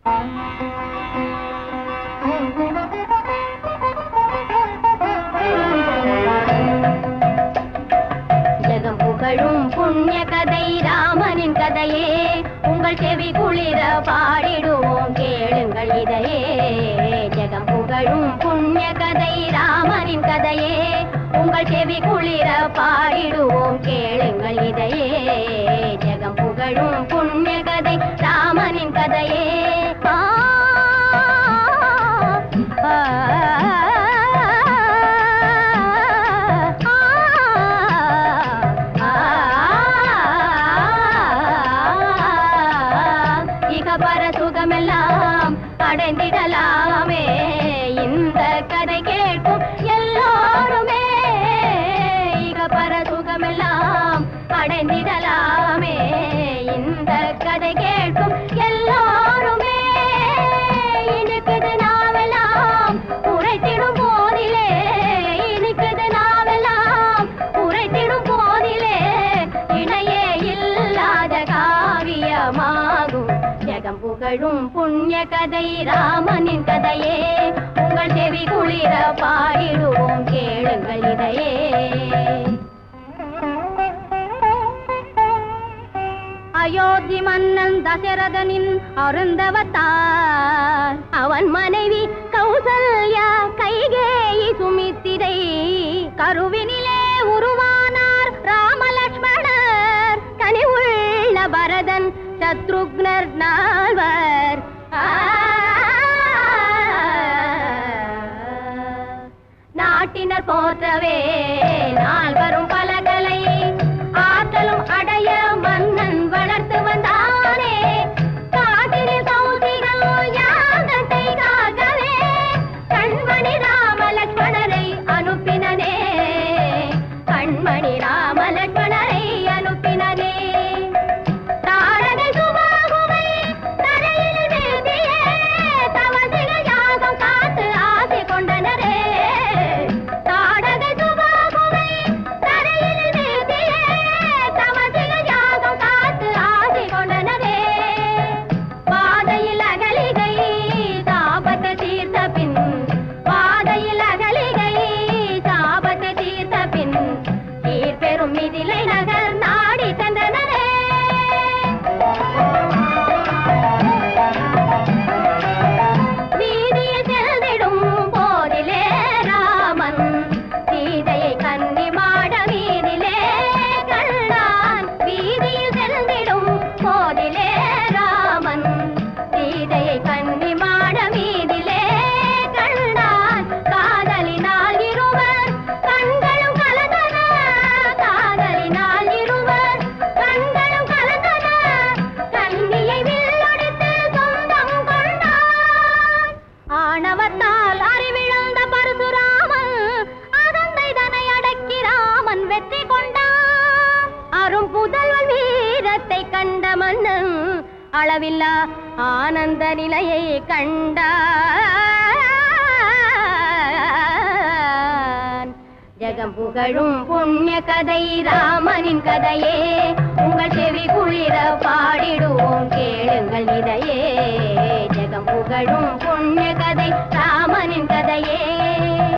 ஜெகம் புகழும் புண்ணிய கதை ராமனின் கதையே, உங்கள் செவி குளிர பாடிடுவோம் கேளுங்கள் இதையே. ஜெகம் புகழும் புண்ணிய கதை ராமனின் கதையே, உங்கள் செவி குளிர பாடிடுவோம் கேளுங்கள் இதையே. ஜெகம் புகழும் புண்ணிய கதை ராமனின் கதையே. சுகமெல்லாம் அடைந்திடலாமே இந்த கதை கேட்கும் எல்லோருமே. இகபர சுகமெல்லாம் அடைந்திடலாமே இந்த கதை கேட்கும் எல்லோருமே. இனிக்குது நாவெல்லாம் உரைத்திடும் போதிலே, இனிக்குது நாவெல்லாம் உரைத்திடும் போதிலே, இணையே இல்லாத காவியமாகும் ஜெகம் புகழும் புண்ணிய கதை ராமனின் கதையே. உங்கள் செவி குளிர பாடிடுவோம் கேளுங்கள் இதையே. அயோத்தி மன்னன் தசரதனின் அருந்தவத்தார், அவன் மனைவி கௌசல்யா கைகேயி சுமித்திரை, கருவினிலே உருவானார் ராமலட்சுமணர், கனிவுள்ள பரதன் சத்ருக்னர் நால்வர். நாட்டினர் போற்றவே நால்வரும் பலகலை ஆற்றலும் அடைய மன்னன் வளர்த்து வந்தானே. காட்டினில் கௌசிகள் யாகத்தை காக்கவே கண்மணி ராமலட்சுமணரை அனுப்பினனே, கண்மணி ராமலட்சுமணரை அனுப்பினனே. அளவில்லா ஆனந்த நிலையை கண்டான். ஜெகம் புகழும் புண்ணிய கதை ராமனின் கதையே, உங்கள் செவி குளிர பாடிடுவோம் கேளுங்கள் இதையே. ஜெகம் புகழும் புண்ணிய கதை ராமனின் கதையே.